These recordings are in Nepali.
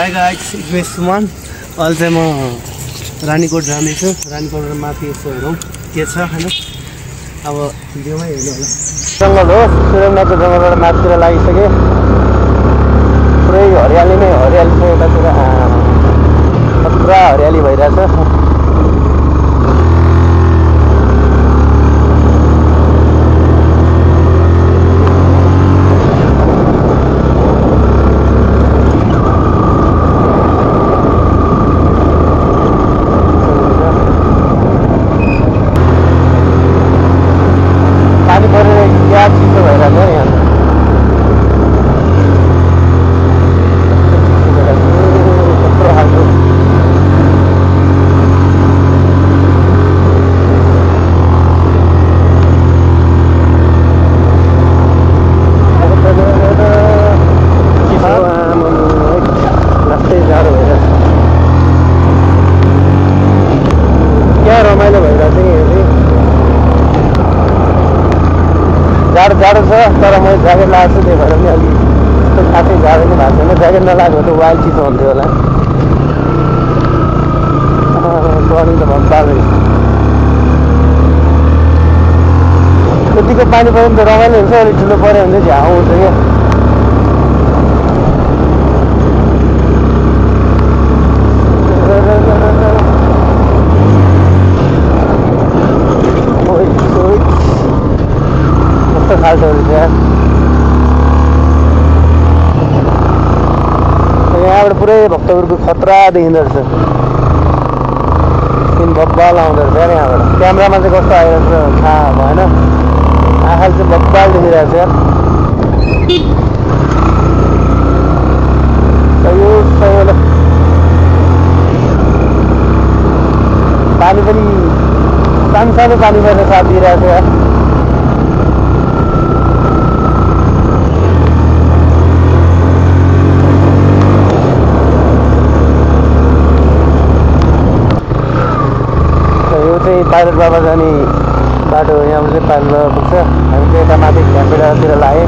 High guys, it's me Suman. अहिले चाहिँ म रानीकोट जाँदैछु। रानीकोट माथि यसो हेरौँ के छ होइन। अब भिडियोमै हेर्नु होला। जङ्गल हो, सुरेन्द्रको जङ्गलबाट माथितिर लागिसकेँ। पुरै हरियाली नै हरियाली छ यतातिर। पुरा हरियाली भइरहेछ। जाडो छ तर म ज्याकेट लगाएको छु, त्यही भएर पनि अलि त्यस्तो खासै जाडो पनि भएको छैन। ज्याकेट नलागेको त वाइल्ड चिसो हुन्थ्यो होला। पानी त भक्ताल रहेछ। यतिको पानी पऱ्यो भने त रमाइलो हुन्छ, अलिक ठुलो पऱ्यो भने चाहिँ झ्याउ हुन्छ क्या। खाल्टो रहेछ यहाँबाट पुरै भक्तपुरको खतरा देखिँदो रहेछ। किन बब्बाल आउँदो रहेछ यार यहाँबाट। क्यामेरामा चाहिँ कस्तो आइरहेको छ थाहा भएन, आँखाले चाहिँ बब्बाल देखिरहेको छ यार। पानी पनि सानो पानी पर्ने साथ दिइरहेको छ यार। पाइलट बाबा जाने बाटो यहाँबाट चाहिँ पाइलट बाबा पुग्छ। हामी चाहिँ यता माथि झ्याम्पेडातिर लाग्यो।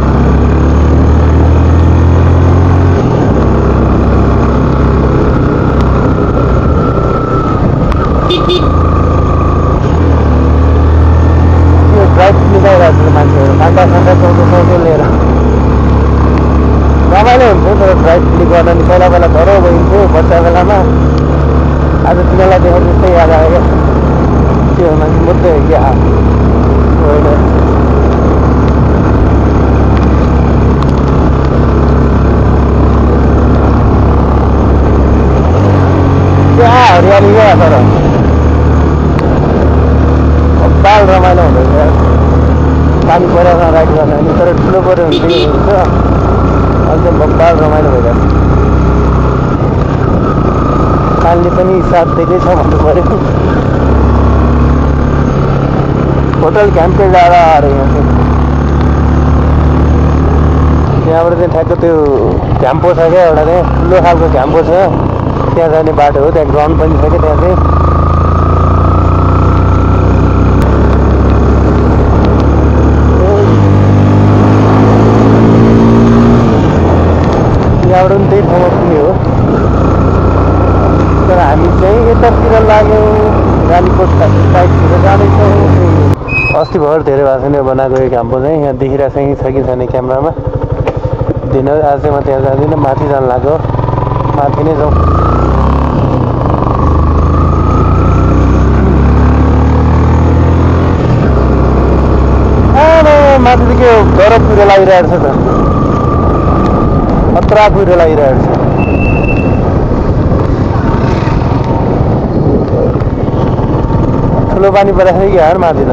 यो ड्राइभ निकालिरहेको छ मान्छेहरू, खाँदा चौधो लिएर। रमाइलो हुन्छ तर ड्राइभ पनि गर्न नि पहिला घरौ गइन्थ्यो बच्चा बेलामा। आज तिनीहरूलाई देखेर जस्तै याद आयो क्या। त्यो मान्छे मात्रै हो क्या होइन। क्या हरियाली क्या तर बाल रमाइलो हुँदैछ। पानी परेर राइड गर्न नि तर ठुलो पऱ्यो भने चाहिँ हुन्छ। अहिले चाहिँ बब्बाल रमाइलो भइरहेको छ। पानीले पनि साथ दिएकै छ भन्नु पऱ्यो। होटल क्याम्पे डाँडा अरे यहाँ चाहिँ त्यहाँबाट चाहिँ ठ्याक्क त्यो क्याम्पो छ क्या एउटा चाहिँ ठुलो खालको क्याम्पो छ। त्यहाँ जाने बाटो हो, त्यहाँ ग्राउन्ड पनि छ क्या त्यहाँ चाहिँ। यहाँबाट पनि त्यही ठाउँमा पुग्ने हो तर हामी चाहिँ यतातिर लाग्यौँ। रानीकोट साइडतिर जाँदैछौँ। अस्ति भर धेरै भएको छैन बनाएको यो क्याम्पो चाहिँ। यहाँ देखिरहेको छ कि छैन क्यामेरामा दिन। आज चाहिँ म त्यहाँ जाँदिनँ, माथि जानु लाग्यो। माथि नै जाउँ। माथि चाहिँ के गरम कुरो लागिरहेको छ त, खतरा कुरो लागिरहेको छ। ठुलो पानी परेको छ कि यार माथि त।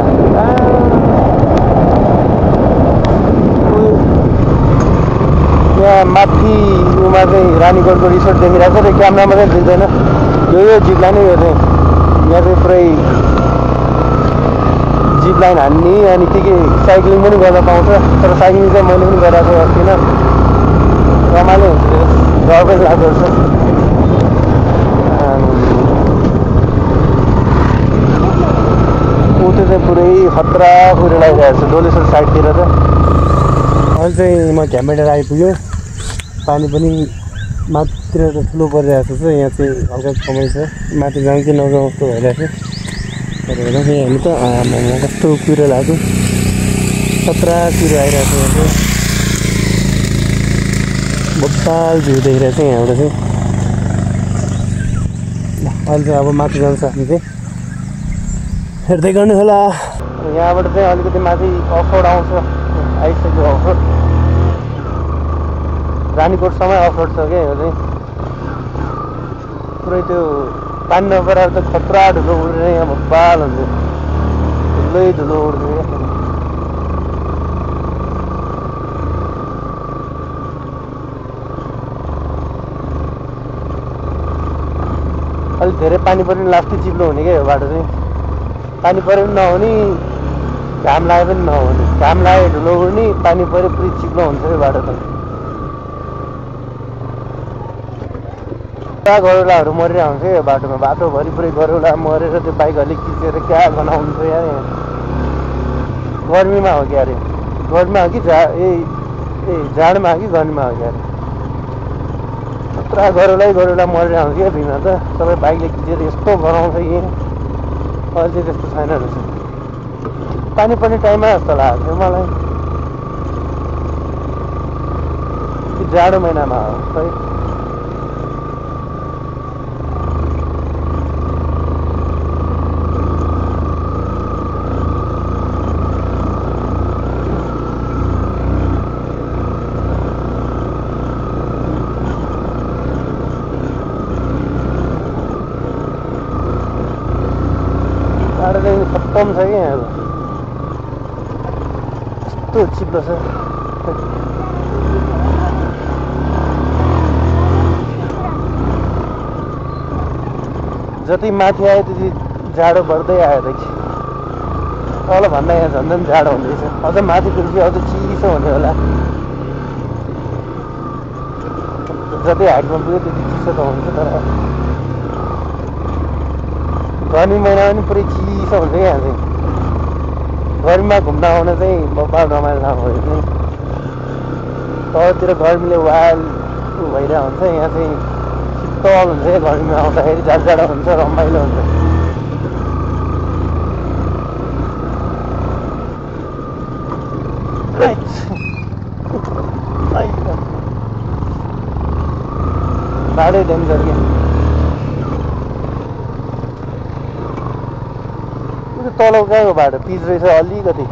यहाँ माथि उमा चाहिँ रानीकोटको रिसोर्ट देखिरहेको छ। त्यो क्यामेरामा चाहिँ देख्दैन। यो जिप लाइन यो चाहिँ यहाँ चाहिँ पुरै जिप लाइन हान्ने अनि के साइक्लिङ पनि गर्न पाउँछ। तर साइक्लिङ चाहिँ मैले पनि गरेको छु अस्ति न। रमाइलो हुन्छ, डर पनि लाग्दो रहेछ। त्यो चाहिँ पुरै खतरा कुरो लागिरहेको छ डोलेश्वर साइडतिर त। अहिले चाहिँ म झ्याम्पेडार आइपुग्यो। पानी पनि माथितिर त ठुलो परिरहेको छ यहाँ चाहिँ हल्का कमै छ माथि जाउँ कि नजाउँ जस्तो भइरहेको छ तर हेर्नु हेर्नु त आमामा कस्तो कुहिरो लाग्यो खतरा कुहिरो आइरहेको छ यहाँ चाहिँ बब्बाल भ्यू देखिरहेको छ यहाँबाट चाहिँ अहिले चाहिँ अब माथि जान्छ हामी चाहिँ हेर्दै गर्नु होला यहाँबाट चाहिँ अलिकति माथि अफरोड आउँछ आइसक्यो अफरोड रानीकोटसम्म अफरोड छ क्या यो चाहिँ पुरै त्यो पानी नपरेर त खतरा धुलो उड्ने यहाँ बब्बाल हुन्छ धुलै धुलो उड्ने क्या अलिक धेरै पानी पऱ्यो भने लास्टै चिप्लो हुने क्या यो बाटो चाहिँ पानी पऱ्यो पनि नहुने घाम लागे पनि नहुने घाम लागे धुलो उड्ने पानी पऱ्यो पुरै चिप्लो हुन्छ यो बाटो त पुरा गरौलाहरू मरेर आउँछ यो बाटोमा बाटोभरि पुरै गरौला मरेर त्यो बाइकहरूले खिचेर क्या गनाउँछ यार गर्मीमा हो कि अरे गर्मीमा हो कि जाडोमा हो कि गर्मीमा हो कि अरे पुरा गरौला मरेर आउँछ क्या भिमा त सबै बाइकले खिचेर यस्तो गनाउँछ कि अहिले चाहिँ त्यस्तो छैन रहेछ पानी पर्ने टाइममा जस्तो लागेको थियो मलाई जाडो महिनामा हो खै खत्तम छ कि यहाँ यस्तो चिप्लो छ जति माथि आयो त्यति जाडो बढ्दै आयो देखि तल भन्दा यहाँ झन् झन् जाडो हुँदैछ अझ माथि पुग्छ अझ चिसो हुने होला जति हाइटमा पुग्यो त्यति चिसो त हुन्छ तर गर्मी महिना पनि पुरै चिसो हुन्छ क्या यहाँ चाहिँ गर्मीमा घुम्न आउन चाहिँ बब्बाल रमाइलो ठाउँ हो चाहिँ तलतिर गर्मीले वाल भइरहेको हुन्छ यहाँ चाहिँ शीतल हुन्छ क्या गर्मीमा आउँदाखेरि जाडो हुन्छ रमाइलो हुन्छ बाटै डेन्जर क्या तल कहाँको बाटो पिच रहेछ अलिकति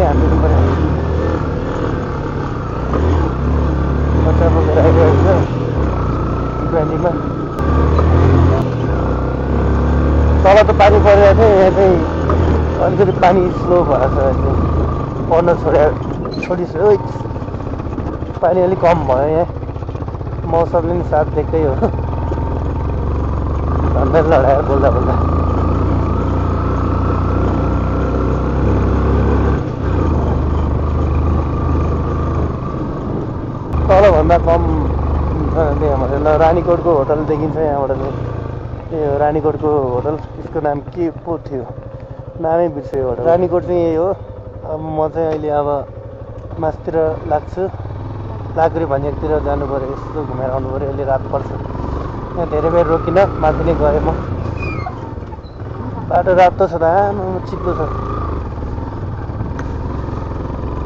हान्नु पर्यो बच्चा बोकेर आइरहेको छ ग्राइन्डिङमा तल त पानी परिरहेको थियो यहाँ चाहिँ अलिकति पानी स्लो भएको छ पर्न छोडिसक्यो पानी अलिक कम भयो यहाँ मौसमले नि साथ दिएकै हो भन्दै लडाएर बोल्दा बोल्दा तलभन्दा कम त्यहाँबाट रानीकोटको होटल देखिन्छ यहाँबाट चाहिँ यो रानीकोटको होटल यसको नाम के पो थियो नामै बिर्सेँ होटल रानीकोट चाहिँ यही हो अब म चाहिँ अहिले अब मासतिर लाग्छु लाग्री भन्नेतिर जानु पऱ्यो यस्तो घुमेर आउनु पऱ्यो अहिले रात पर्छ यहाँ धेरै बेर रोकिन माथि नै गएँ म बाटो रातो छ त आमा चिप्लो छ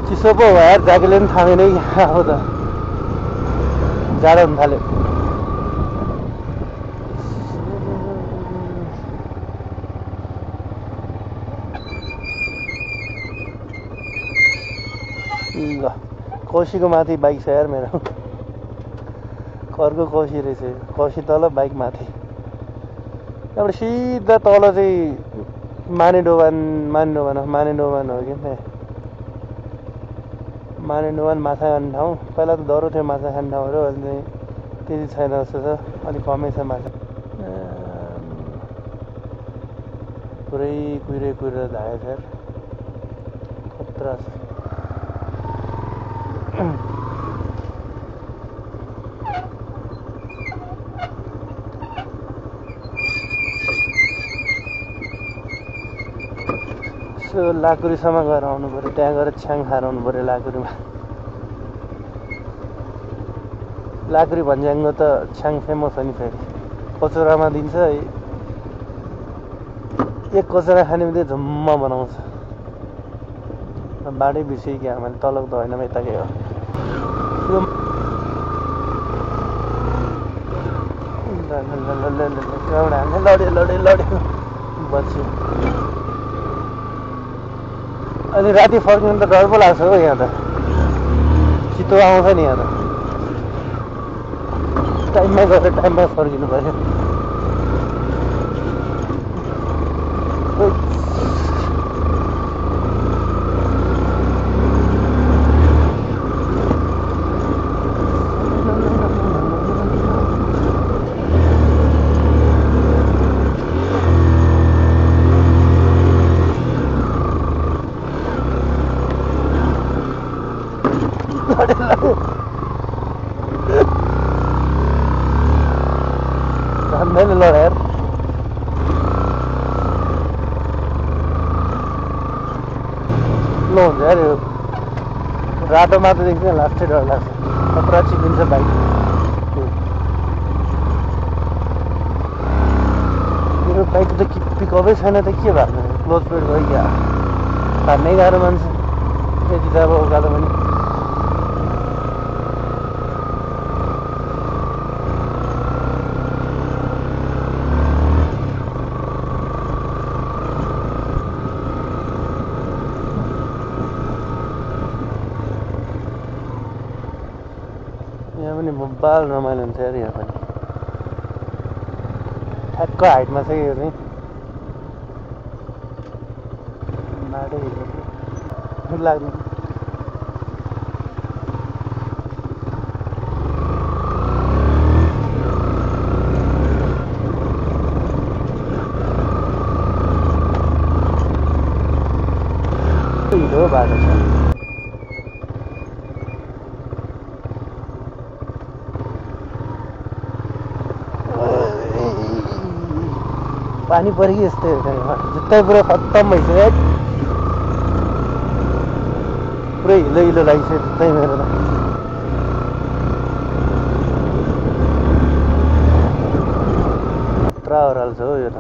चिसो पो भयो यार ज्याकेटले पनि थामेन कि अब त जाडो हुन थाल्यो ल कौशीको माथि बाइक छ यार मेरो घरको कौशी रहेछ कौशी तल बाइक माथि त्यहाँबाट सिधा तल चाहिँ मानेडोबान हो कि मानेडोबान माछा खाने ठाउँ पहिला त डह्रो थियो माछा खाने ठाउँहरू अहिले चाहिँ त्यति छैन जस्तो छ अलिक कमै छ माछा पुरै कुहिरो धाएको छ खतरा छ सो लाकुरीसम्म गएर आउनु पर्यो त्यहाँ गएर छ्याङ खाएर आउनु पर्यो लाकुरीमा लाकुरी भन्ज्याङको त छ्याङ फेमस हो नि फेरि कचौरामा दिन्छ एक कचौरा खाने बित्तिकै झुम्म बनाउँछ बाटै बिर्सेँ क्या मैले तलको त होइन यताकै हो लड्यो बच्यो अनि राति फर्किनु त डर पो लाग्छ हो यहाँ त चितो आउँछ नि यहाँ त टाइममै गएर टाइममै फर्किनु पर्यो मैले लडे यार लो हुन्छ यार यो रातोमा त देख्छ लास्टै डर लाग्छ खतरा चिपिन्छ बाइक मेरो बाइक त पिकअपै छैन त के भएको क्लोज पेड भयो क्या हान्नै गाह्रो मान्छे यति त अब उकालो पनि बाल रमाइलो हुन्छ यार यहाँ पनि ठ्याक्क हाइटमा छ यो चाहिँ बाटो हिँड्नु लाग्नु हिँडो बाटो छ पानी पऱ्यो कि यस्तै जुत्तै पुरै खत्तम भइसक्यो पुरै हिलो हिलो लागिसक्यो जुत्तै मेरो त खतरा ओह्रालो छ हो यो त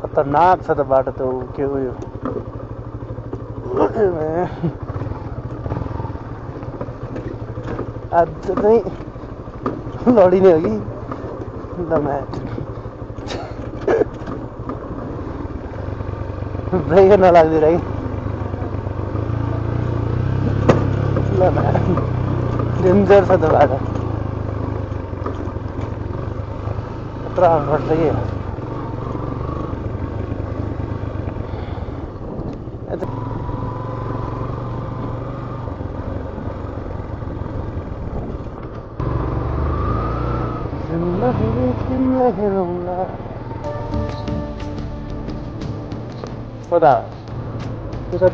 खतरनाक छ त बाटो त के उयो आज चाहिँ लडिने हो कि ब्रेकै नलाग्दैन है डेन्जर छ त बाटो खतरा घट्छ कि Kota pusat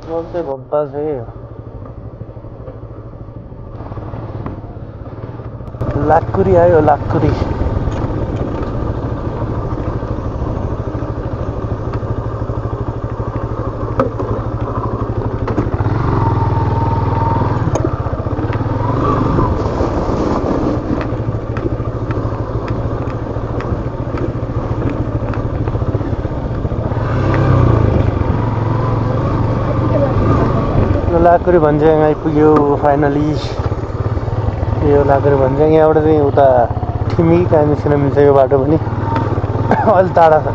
बोलते बब्बा से लाकुरी आयो लाकुरी लाकुरी भन्ज्याङ आइपुग्यो फाइनली यो लाकुरी भन्ज्याङ यहाँबाट चाहिँ उता ठिमी कहाँ निस्किन मिल्छ यो बाटो पनि अलि टाढा छ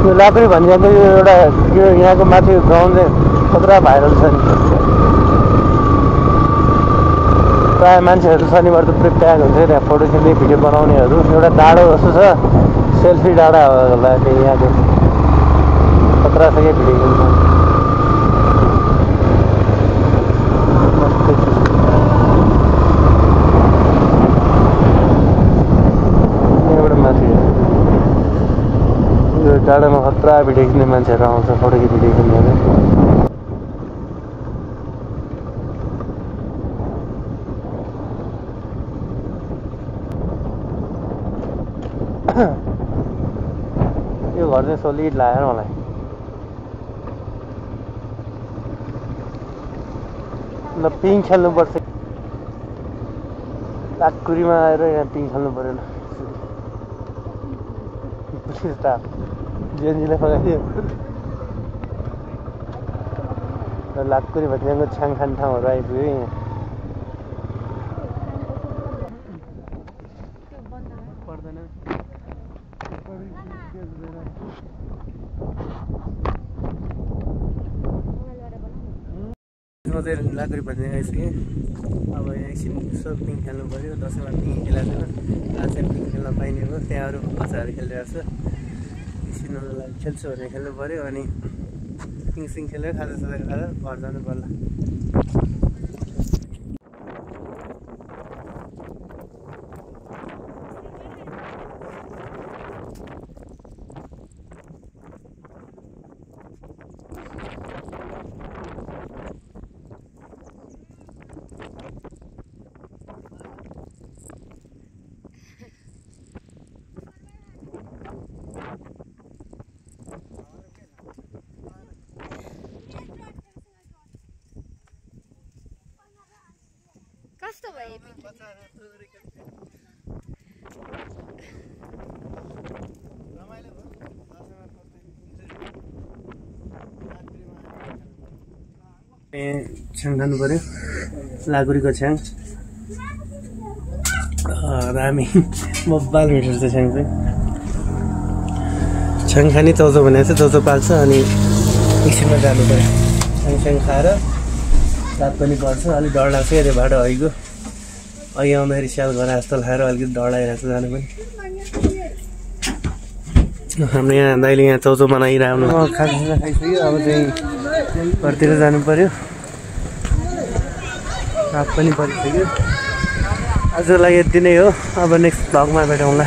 यो लाक्री भनिएको यो एउटा यो यहाँको माथि गाउँ चाहिँ खतरा भाइरल छ नि। प्रायः मान्छेहरू शनिबार त पुरै प्याक हुन्छ त्यहाँ फोटो खिच्ने भिडियो बनाउनेहरू। एउटा डाँडो जस्तो छ, सेल्फी डाँडा होला त्यही यहाँको। खतरा छ क्या भिडियो खिच्नु। डाँडामा खतरा भिडियो खिच्ने मान्छेहरू आउँछ, फोटो भिडियो खिच्ने। यो घर चाहिँ सोलिड लाग्यो मलाई। ल पिङ खेल्नुपर्छ, लाकुरीमा आएर यहाँ पिङ खेल्नु पऱ्यो। ल स्टाफ जेएनजीलाई पकाइदियो। लाकुरी भनिएको छ्याङ खाने ठाउँहरू आइपुग्यो यहाँ। पर्दैन म चाहिँ लाकुरी भन्ने आइसकेँ। अब एकछिन यसो पिङ खेल्नु पऱ्यो। दसैँमा पिङ खेलाएको छैन, आज चाहिँ पिङ खेल्न पाइने भयो। त्यहाँ अरू बच्चाहरू खेलिरहेको छ। एकछिन खेल्छु भने खेल्नु पऱ्यो। अनि पिङसिङ खेलेर खाजासाजा खाएर घर जानु पर्ला। कस्तो भयो छ्याङ खानु पऱ्यो, लाकुरीको छ्याङ। दामी बब्बाल मिठो छ छ्याङ चाहिँ। छ्याङ खाने चौचो भनेको चाहिँ चौचो पाक्छ। अनि एकछिनमा जानु पऱ्यो। छ्याङ खाएर रात पनि पर्छ। अलिक डर लाग्छ अरे बाटो अहिलेको। अघि आउँदाखेरि स्याल घर जस्तो खाएर अलिकति डर लागिरहेको छ जानु पनि। हाम्रो यहाँ दाइले यहाँ चौचो बनाइरहनु खाना खाइसक्यो। अब चाहिँ घरतिर जानु पऱ्यो। रात पनि परिसक्यो। आजलाई यति नै हो। अब नेक्स्ट भ्लगमा भेटौँला।